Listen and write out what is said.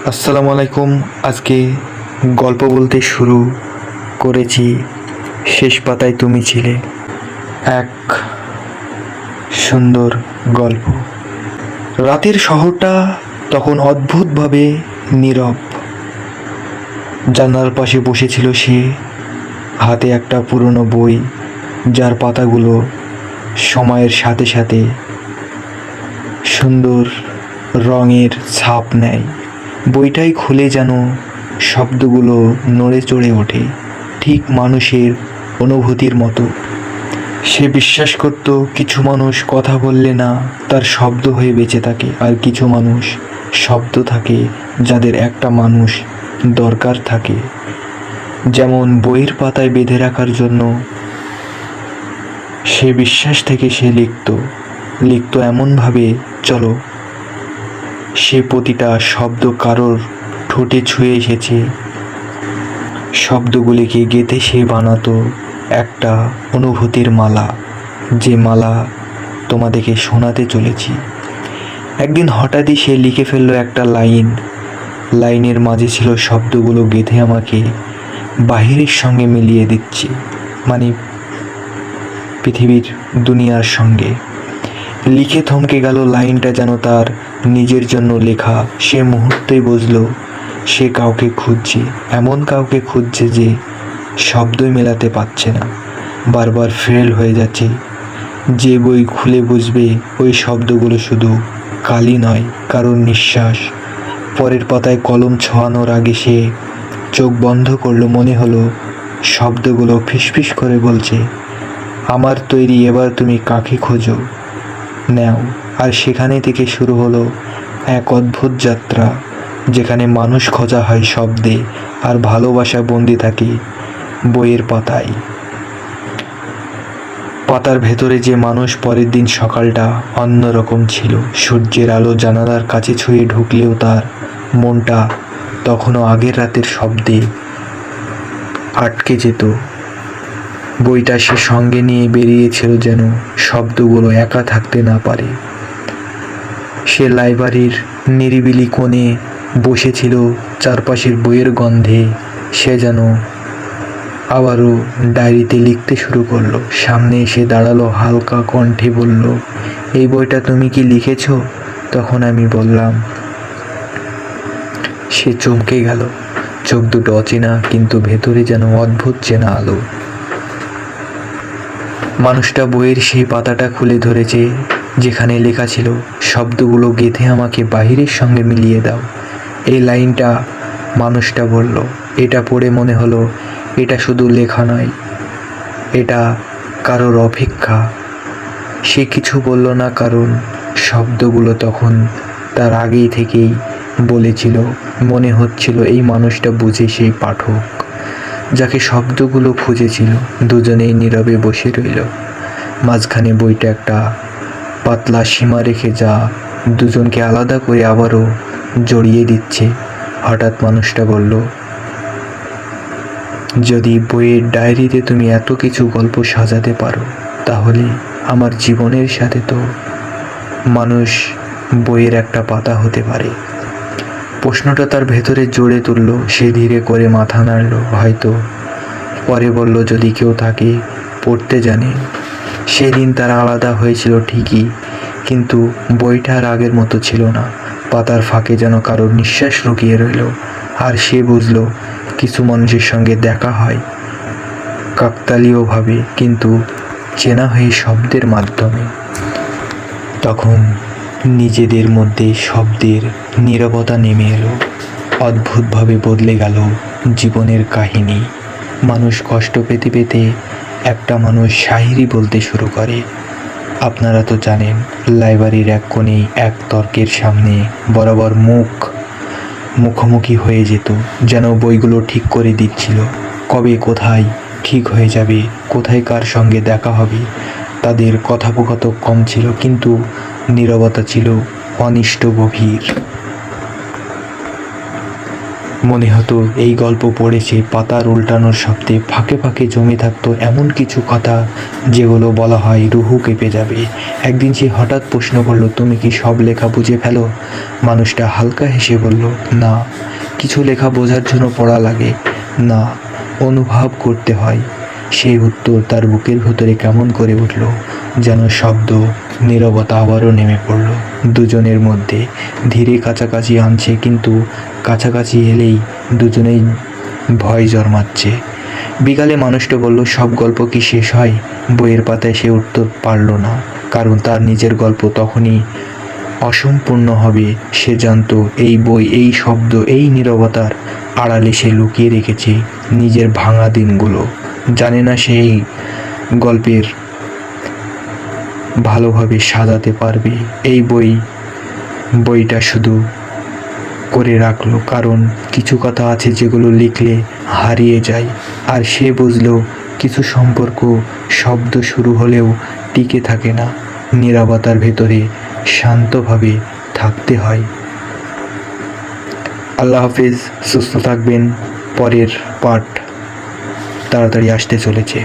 আসসালামু আলাইকুম। আজকে গল্প বলতে শুরু করেছি শেষ পাতায় তুমি ছিলে। এক সুন্দর গল্প। রাতের শহরটা তখন অদ্ভুতভাবে নীরব। জানালার পাশে বসেছিল সে, হাতে একটা পুরনো বই, যার পাতাগুলো সময়ের সাথে সাথে সুন্দর রঙের ছাপ নেয়। বইটাই খুলে যেন শব্দগুলো নড়ে চড়ে ওঠে, ঠিক মানুষের অনুভূতির মতো। সে বিশ্বাস করত কিছু মানুষ কথা বললে না তার শব্দ হয়ে বেঁচে থাকে, আর কিছু মানুষ শব্দ থাকে যাদের একটা মানুষ দরকার থাকে। যেমন বইয়ের পাতায় বেঁধে রাখার জন্য সে বিশ্বাস থেকে সে লিখত এমনভাবে, চলো সে প্রতিটা শব্দ কারোর ঠোঁটে ছুঁয়ে এসেছে। শব্দগুলিকে গেঁথে সে বানাতো একটা অনুভূতির মালা, যে মালা তোমাদেরকে শোনাতে চলেছি। একদিন হঠাৎই সে লিখে ফেললো একটা লাইনের মাঝে ছিল শব্দগুলো গেঁথে আমাকে বাহিরের সঙ্গে মিলিয়ে দিচ্ছে, মানে পৃথিবীর দুনিয়ার সঙ্গে। লিখে থমকে গেল। লাইনটা যেন তার নিজের জন্য লেখা। সে মুহূর্তেই বুঝলো সে কাউকে খুঁজছে, এমন কাউকে খুঁজছে যে শব্দই মেলাতে পারছে না, বারবার ফেল হয়ে যাচ্ছে। যে বই খুলে বুঝবে ওই শব্দগুলো শুধু কালি নয়, কারোর নিঃশ্বাস। পরের পাতায় কলম ছোঁয়ানোর আগে সে চোখ বন্ধ করলো। মনে হলো শব্দগুলো ফিসফিস করে বলছে, আমার তৈরি, এবার তুমি কাকে খোঁজো নাও। আর সেখানে থেকে শুরু হলো এক অদ্ভুত যাত্রা, যেখানে মানুষ খোঁজা হয় শব্দে আর ভালোবাসা বন্দি থাকে বইয়ের পাতায়। পাতার ভেতরে যে মানুষ। পরের দিন সকালটা অন্যরকম ছিল। সূর্যের আলো জানালার কাছে ছুঁয়ে ঢুকলেও তার মনটা তখনও আগের রাতের শব্দে আটকে যেত। বইটা সে সঙ্গে নিয়ে বেরিয়েছিল যেন শব্দগুলো একা থাকতে না পারে। সে লাইব্রেরির নিরিবিলি কোণে বসেছিল, চারপাশের বইয়ের গন্ধে সে যেন আবারও ডায়েরিতে লিখতে শুরু করলো। সামনে এসে দাঁড়ালো, হালকা কণ্ঠে বলল, এই বইটা তুমি কি লিখেছ? তখন আমি বললাম। সে চমকে গেল। চোখ দুটো অচেনা, কিন্তু ভেতরে যেন অদ্ভুত চেনা আলো। মানুষটা বইয়ের সেই পাতাটা খুলে ধরেছে যেখানে লেখা ছিল, শব্দগুলো গেঁথে আমাকে বাহিরের সঙ্গে মিলিয়ে দাও। এই লাইনটা মানুষটা বলল। এটা পড়ে মনে হলো এটা শুধু লেখা নয়, এটা কারোর অপেক্ষা। সে কিছু বলল না, কারণ শব্দগুলো তখন তার আগেই থেকেই বলেছিল। মনে হচ্ছিল এই মানুষটা বুঝে সেই পাঠক যাকে শব্দগুলো খুঁজেছিল। দুজনেই নীরবে বসে রইল। মাঝখানে বইটা একটা পাতলা সীমা রেখে, যা দুজনকে আলাদা করে আবারও জড়িয়ে দিচ্ছে। হঠাৎ মানুষটা বলল, যদি বইয়ের ডায়েরিতে তুমি এত কিছু গল্প সাজাতে পারো, তাহলে আমার জীবনের সাথে তো মানুষ বইয়ের একটা পাতা হতে পারে। প্রশ্নটা তার ভেতরে জোরে তুলল। সে ধীরে করে মাথা নাড়ল। হয়তো। পরে বলল, যদি কেউ থাকে, পড়তে জানে। সেদিন তারা আলাদা হয়েছিল ঠিকই, কিন্তু বইটা আর আগের মতো ছিল না। পাতার ফাঁকে যেন কারোর নিঃশ্বাস লুকিয়ে রইল। আর সে বুঝল কিছু মানুষের সঙ্গে দেখা হয় কাকতালীয়ভাবে, কিন্তু চেনা হয়ে শব্দের মাধ্যমে। তখন নিজেদের মধ্যে শব্দের নীরবতা নেমে এলো। অদ্ভুতভাবে বদলে গেল জীবনের কাহিনী। মানুষ কষ্ট পেতে পেতে একটা মানুষ শায়েরি বলতে শুরু করে। আপনারা তো জানেন, লাইব্রেরির এক কোণেই এক তর্কের সামনে বরাবর মুখোমুখি হয়ে যেত, যেন বইগুলো ঠিক করে দিচ্ছিল কবে কোথায় ঠিক হয়ে যাবে, কোথায় কার সঙ্গে দেখা হবে। তাদের কথোপকথন কম ছিল, কিন্তু নীরবতা ছিল অনিষ্ট গভীর। মনে হতো এই গল্প পড়েছে পাতার উল্টানোর শব্দে, ফাঁকে ফাঁকে জমে থাকতো এমন কিছু কথা যেগুলো বলা হয় রুহু কেঁপে যাবে। একদিন সে হঠাৎ প্রশ্ন করলো, তুমি কি সব লেখা বুঝে ফেলো? মানুষটা হালকা হেসে বলল, না, কিছু লেখা বোঝার জন্য পড়া লাগে, না, অনুভব করতে হয়। সেই উত্তর তার বুকের ভেতরে কেমন করে উঠল, যেন শব্দ। নীরবতা আবারও নেমে পড়ল দুজনের মধ্যে, ধীরে কাছাকাছি আনছে, কিন্তু কাছাকাছি এলেই দুজনেই ভয় জন্মাচ্ছে। বিকালে মানুষটা বলল, সব গল্প কি শেষ হয়? বইয়ের পাতায় সে উত্তর পারল না, কারণ তার নিজের গল্প তখনই অসম্পূর্ণ হবে। সে জানতো এই বই, এই শব্দ, এই নীরবতার আড়ালে সে লুকিয়ে রেখেছে নিজের ভাঙা দিনগুলো। জানে না সেই গল্পের ভালোভাবে সাজাতে পারবে। এই বইটা শুধু করে রাখলো, কারণ কিছু কথা আছে যেগুলো লিখলে হারিয়ে যায়। আর সে বুঝলো কিছু সম্পর্ক শব্দ শুরু হলেও টিকে থাকে না, নীরবতার ভেতরে শান্তভাবে থাকতে হয়। আল্লাহ হাফিজ, সুস্থ থাকবেন। পরের পার্ট তাড়াতাড়ি আসতে চলেছে।